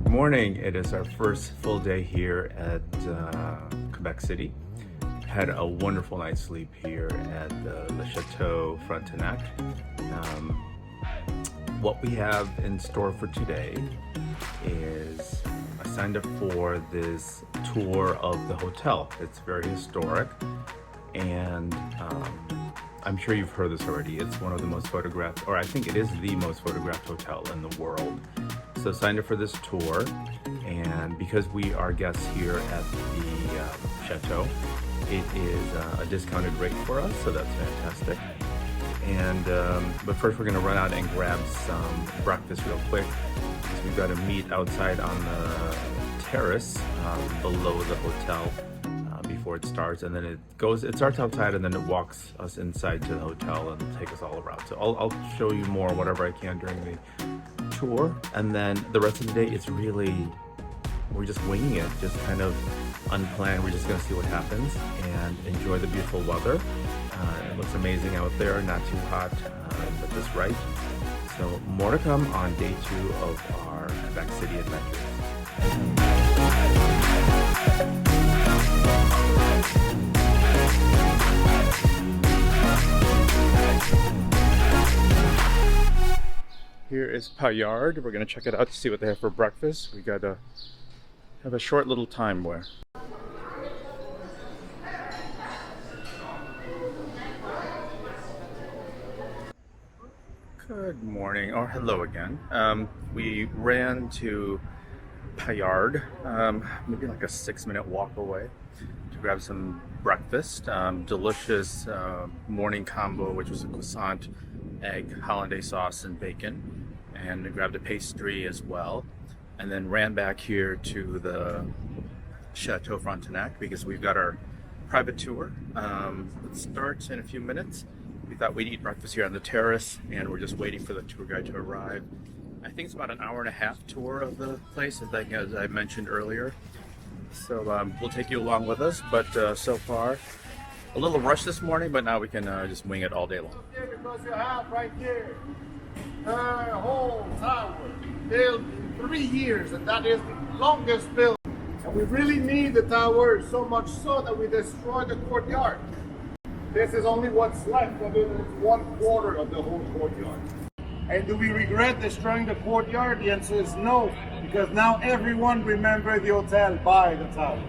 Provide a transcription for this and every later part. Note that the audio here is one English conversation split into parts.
Good morning. It is our first full day here at Quebec City. Had a wonderful night's sleep here at the Chateau Frontenac. What we have in store for today is I signed up for this tour of the hotel. It's very historic, and I'm sure you've heard this already. It's one of the most photographed, or I think it is the most photographed hotel in the world. So signed up for this tour, and because we are guests here at the Chateau, it is a discounted rate for us, so that's fantastic. And but first we're gonna run out and grab some breakfast real quick, because we've got to meet outside on the terrace below the hotel before it starts, and then it starts outside and then it walks us inside to the hotel and take us all around. So I'll show you more whatever I can during the tour, and then the rest of the day we're just winging it, just kind of unplanned. We're just gonna see what happens and enjoy the beautiful weather. It looks amazing out there, not too hot, but just right. So more to come on day 2 of our Quebec City adventures. Here is Paillard. We're gonna check it out to see what they have for breakfast. We gotta have a short little time where. Good morning, or hello again. We ran to Paillard, maybe like a 6-minute walk away, to grab some breakfast. Delicious morning combo, which was a croissant, egg, hollandaise sauce, and bacon. And we grabbed a pastry as well. And then ran back here to the Chateau Frontenac because we've got our private tour. It starts in a few minutes. We thought we'd eat breakfast here on the terrace, and we're just waiting for the tour guide to arrive. I think it's about an hour-and-a-half tour of the place, as I mentioned earlier. So we'll take you along with us, but so far, a little rush this morning, but now we can just wing it all day long. Because you have right here the whole tower built in 3 years, and that is the longest building. And we really need the tower, so much so that we destroyed the courtyard. This is only what's left of it, and it's 1/4 of the whole courtyard. And do we regret destroying the courtyard? The answer is no, because now everyone remembers the hotel by the tower.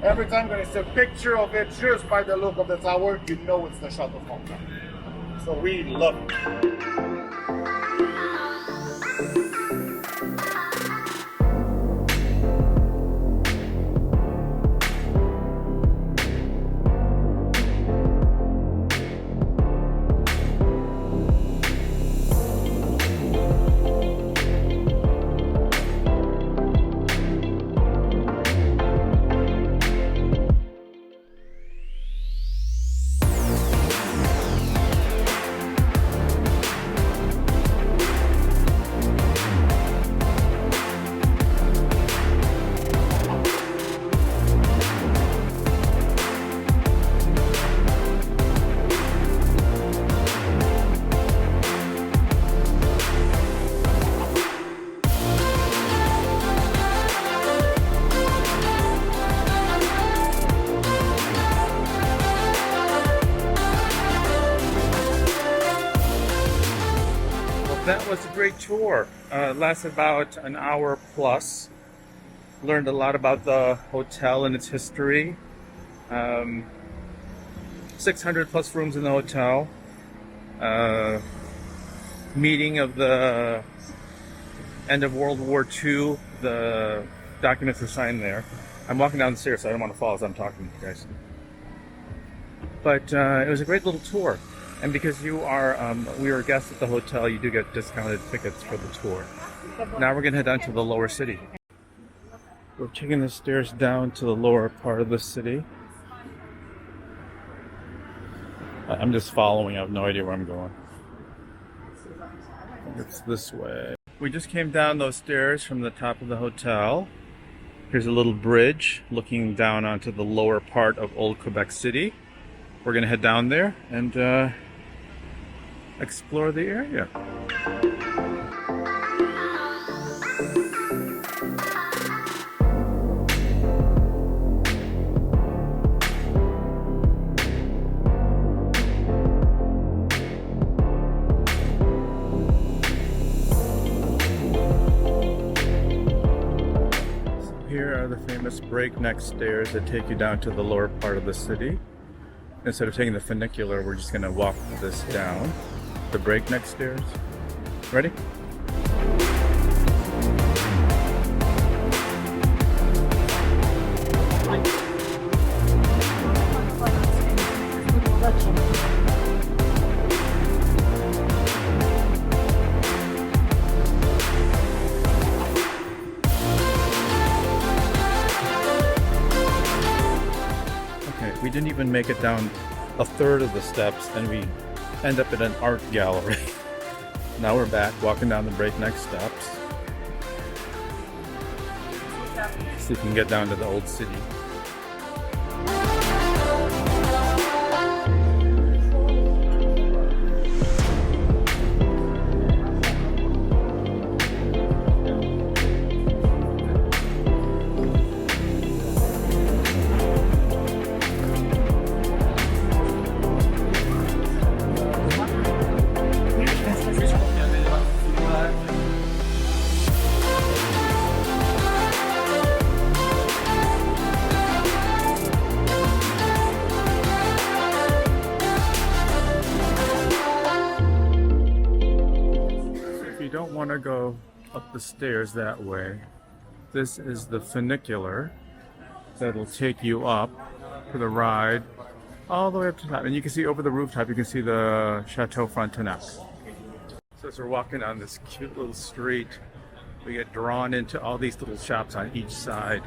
Every time there is a picture of it, just by the look of the tower, you know it's the Chateau Frontenac. So we love it. That was a great tour. Lasted about an hour plus. Learned a lot about the hotel and its history. 600 plus rooms in the hotel. Meeting of the end of World War II. The documents were signed there. I'm walking down the stairs, so I don't want to fall as I'm talking to you guys. But it was a great little tour. And because we are guests at the hotel, you do get discounted tickets for the tour. Now we're gonna head down to the lower city. We're taking the stairs down to the lower part of the city. I'm just following, I have no idea where I'm going. It's this way. We just came down those stairs from the top of the hotel. Here's a little bridge looking down onto the lower part of Old Quebec City. We're gonna head down there and explore the area. famous breakneck stairs that take you down to the lower part of the city. Instead of taking the funicular, we're just going to walk this down. The breakneck stairs. Ready? We didn't even make it down a third of the steps and we end up at an art gallery. Now we're back walking down the breakneck steps. See if we can get down to the old city. Don't want to go up the stairs that way. This is the funicular that'll take you up for the ride all the way up to the top, and you can see over the rooftop you can see the Chateau Frontenac. So as we're walking on this cute little street, we get drawn into all these little shops on each side.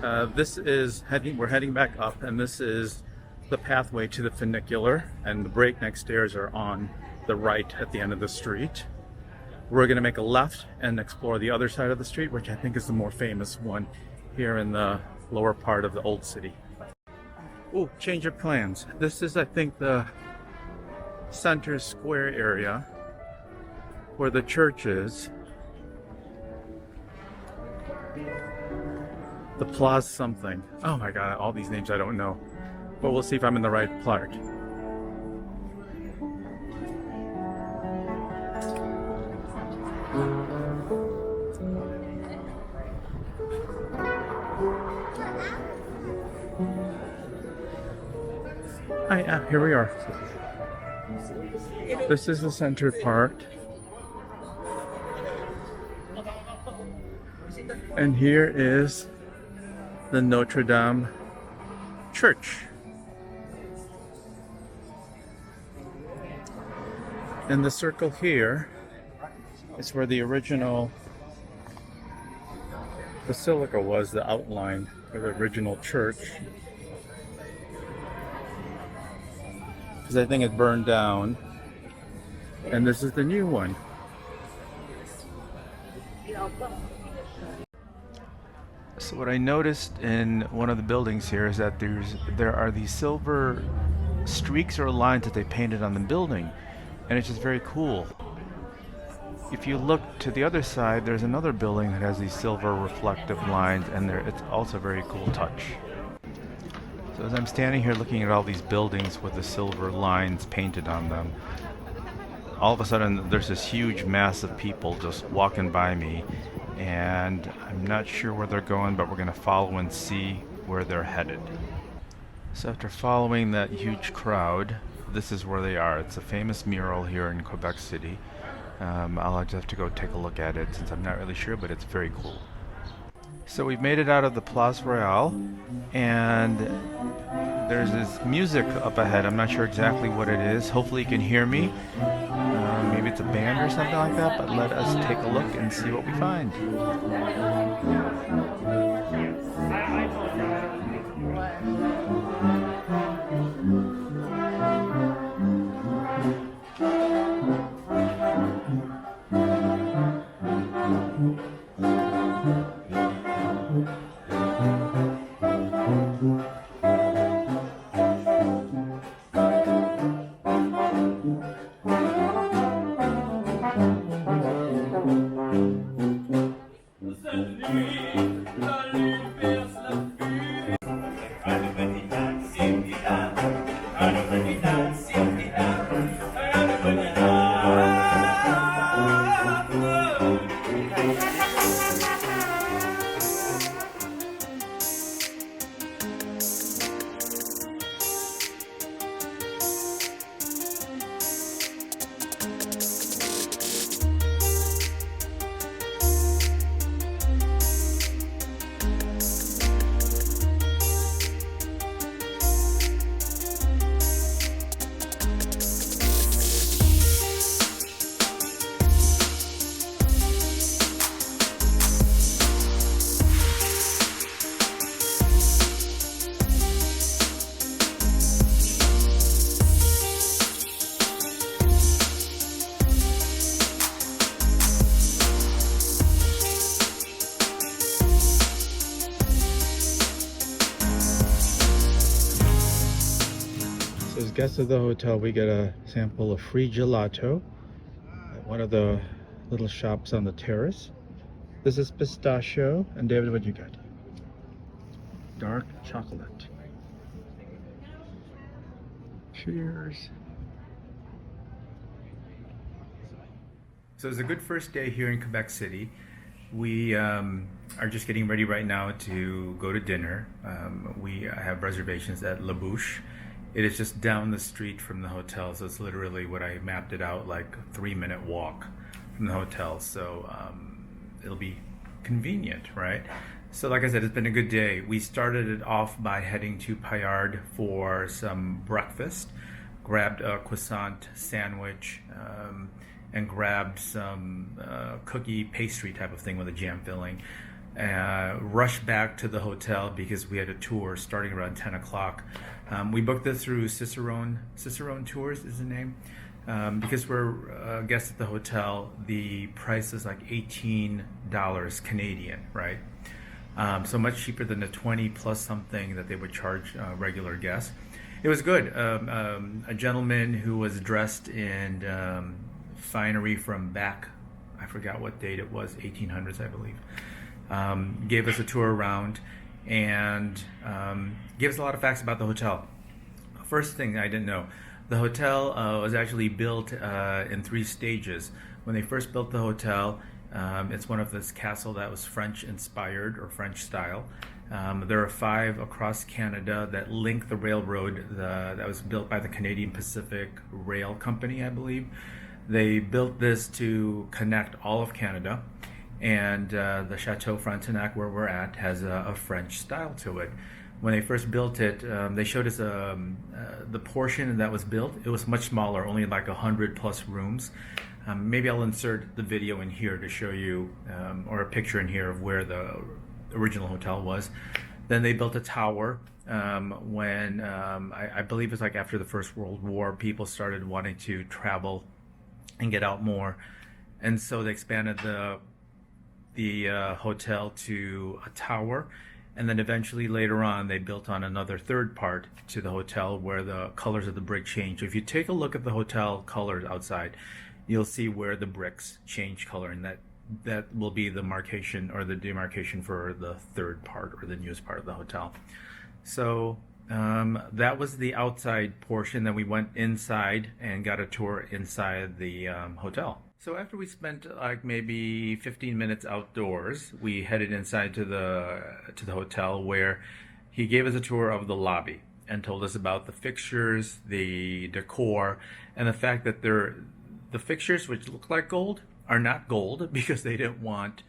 We're heading back up, and this is the pathway to the funicular, and the breakneck stairs are on the right at the end of the street. We're going to make a left and explore the other side of the street, which I think is the more famous one here in the lower part of the old city. Oh, change of plans. This is, I think, the center square area where the church is. The Place something. Oh my god, all these names I don't know. But we'll see if I'm in the right part. Here we are. This is the center part. And here is the Notre Dame Church. And the circle here is where the original basilica was, the outline of the original church. Because I think it burned down, and this is the new one. So what I noticed in one of the buildings here is that there are these silver streaks or lines that they painted on the building, and it's just very cool. If you look to the other side, there's another building that has these silver reflective lines, and it's also a very cool touch. So as I'm standing here looking at all these buildings with the silver lines painted on them, all of a sudden there's this huge mass of people just walking by me, and I'm not sure where they're going, but we're going to follow and see where they're headed. So after following that huge crowd, this is where they are. It's a famous mural here in Quebec City. I'll just have to go take a look at it since I'm not really sure, but it's very cool. So we've made it out of the Place-Royale, and there's this music up ahead. I'm not sure exactly what it is. Hopefully you can hear me. Maybe it's a band or something like that, but let us take a look and see what we find. guests of the hotel, we get a sample of free gelato at one of the little shops on the terrace. This is pistachio. And David, what you got? Dark chocolate. Cheers. So it's a good first day here in Quebec City. We are just getting ready right now to go to dinner. We have reservations at Bouche. It is just down the street from the hotel, so it's literally what I mapped it out, like a 3-minute walk from the hotel. So it'll be convenient, right? So like I said, it's been a good day. We started it off by heading to Paillard for some breakfast, grabbed a croissant sandwich, and grabbed some cookie pastry type of thing with a jam filling. Rushed back to the hotel because we had a tour starting around 10 o'clock. We booked this through Cicerone Tours is the name. Because we're guests at the hotel, the price is like $18 Canadian, right? So much cheaper than the 20 plus something that they would charge regular guests. It was good. A gentleman who was dressed in finery from back, I forgot what date it was, 1800s, I believe, gave us a tour around and gave us a lot of facts about the hotel. First thing I didn't know, the hotel was actually built in 3 stages. When they first built the hotel, it's one of this castle that was French inspired or French style. There are 5 across Canada that link the railroad that was built by the Canadian Pacific Rail Company, I believe. They built this to connect all of Canada, and the Chateau Frontenac, where we're at, has a French style to it. When they first built it, they showed us the portion that was built. It was much smaller, only like 100 plus rooms. Maybe I'll insert the video in here to show you, or a picture in here of where the original hotel was. Then they built a tower when I believe it's like after the First World War, people started wanting to travel and get out more, and so they expanded the hotel to a tower, and then eventually later on they built on another 3rd part to the hotel where the colors of the brick change. If you take a look at the hotel colors outside, you'll see where the bricks change color, and that will be the marcation or the demarcation for the 3rd part or the newest part of the hotel. So that was the outside portion. Then we went inside and got a tour inside the hotel. So after we spent like maybe 15 minutes outdoors, we headed inside to the hotel, where he gave us a tour of the lobby and told us about the fixtures, the decor, and the fact that the fixtures, which look like gold, are not gold because they didn't want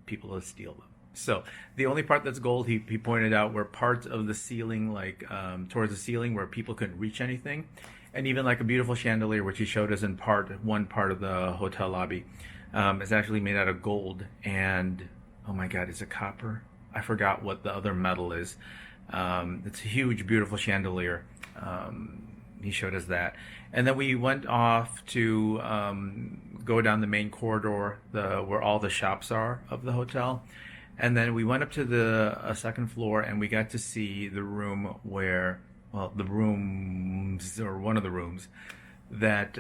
people to steal them. So the only part that's gold, he pointed out, were parts of the ceiling, like towards the ceiling where people couldn't reach anything, and even like a beautiful chandelier, which he showed us in one part of the hotel lobby, is actually made out of gold. And oh my God, is it copper? I forgot what the other metal is. It's a huge, beautiful chandelier. He showed us that, and then we went off to go down the main corridor, where all the shops are of the hotel. And then we went up to the 2nd floor, and we got to see the room where, well, the rooms, or one of the rooms, that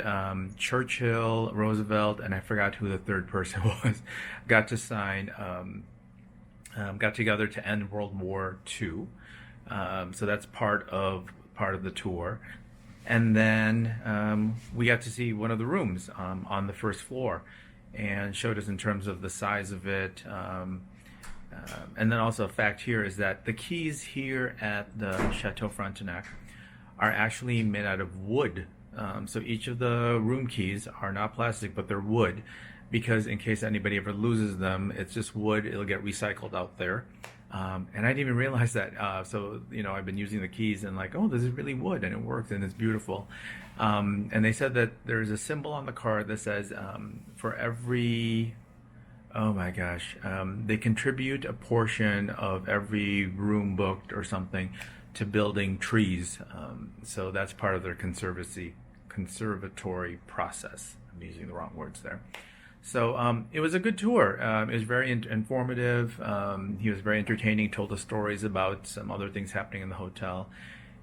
Churchill, Roosevelt, and I forgot who the 3rd person was, got to sign, got together to end World War II. So that's part of the tour. And then we got to see one of the rooms on the 1st floor, and showed us in terms of the size of it. And then also a fact here is that the keys here at the Chateau Frontenac are actually made out of wood. So each of the room keys are not plastic, but they're wood, because in case anybody ever loses them, it's just wood. It'll get recycled out there. And I didn't even realize that. So, I've been using the keys and like, oh, this is really wood, and it works, and it's beautiful. And they said that there's a symbol on the card that says for every, oh my gosh, they contribute a portion of every room booked or something to building trees. So that's part of their conservatory process. I'm using the wrong words there. So it was a good tour. It was very informative. He was very entertaining, told us stories about some other things happening in the hotel.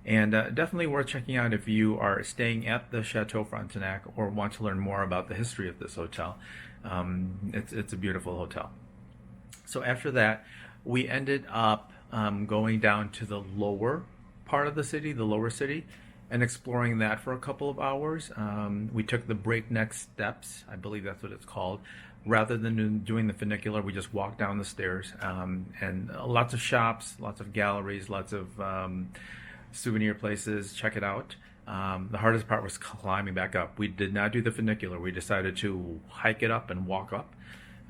And definitely worth checking out if you are staying at the Chateau Frontenac or want to learn more about the history of this hotel. It's a beautiful hotel. So after that, we ended up going down to the lower part of the city, the lower city, and exploring that for a couple of hours. We took the breakneck steps, I believe that's what it's called. Rather than doing the funicular, we just walked down the stairs. And lots of shops, lots of galleries, lots of souvenir places. Check it out. The hardest part was climbing back up. We did not do the funicular. We decided to hike it up and walk up,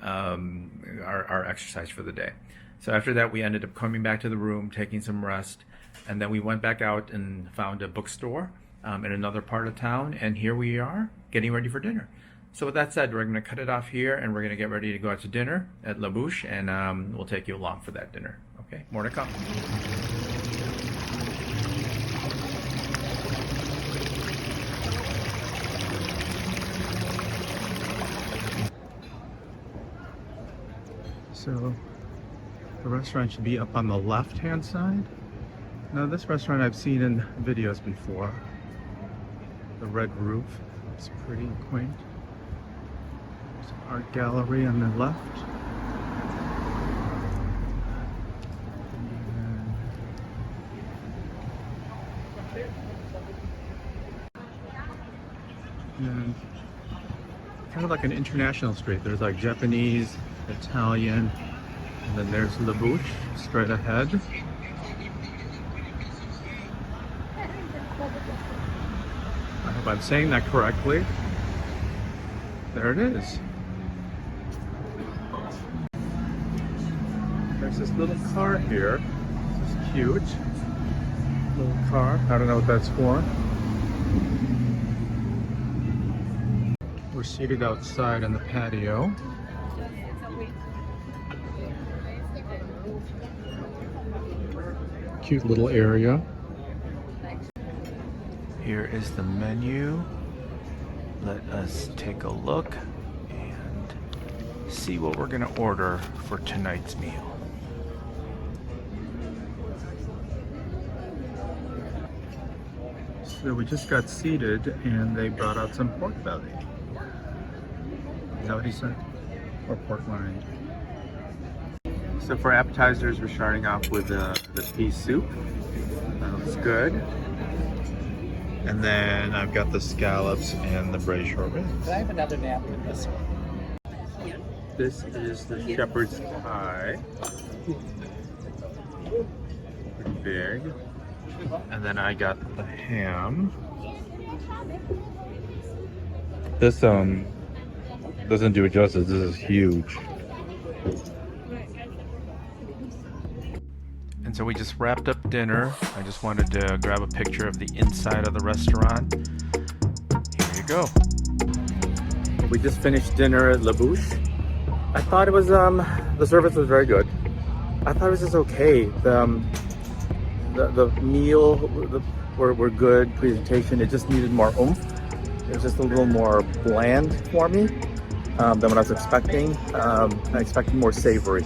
our exercise for the day. So after that, we ended up coming back to the room, taking some rest, and then we went back out and found a bookstore in another part of town, and here we are getting ready for dinner. So with that said, we're going to cut it off here, and we're going to get ready to go out to dinner at La Bouche, and we'll take you along for that dinner. Okay, more to come. So the restaurant should be up on the left-hand side. Now this restaurant I've seen in videos before. The red roof, it's pretty quaint. There's an art gallery on the left. And kind of like an international street. There's like Japanese, Italian, and then there's La Bouche straight ahead. I hope I'm saying that correctly. There it is. There's this little car here. This is cute. Little car. I don't know what that's for. We're seated outside on the patio. Cute little area. Here is the menu. Let us take a look and see what we're gonna order for tonight's meal. So we just got seated and they brought out some pork belly. Is that what he said? Or pork rind. So for appetizers, we're starting off with the pea soup. That looks good. And then I've got the scallops and the braised ribs. Can I have another napkin this one? This is the shepherd's pie. Pretty big. And then I got the ham. This doesn't do it justice. This is huge. And so we just wrapped up dinner. I just wanted to grab a picture of the inside of the restaurant. Here you go. We just finished dinner at La Bouche. I thought it was, the service was very good. I thought it was just okay. The meal were good, presentation. It just needed more oomph. It was just a little more bland for me than what I was expecting. I expected more savory.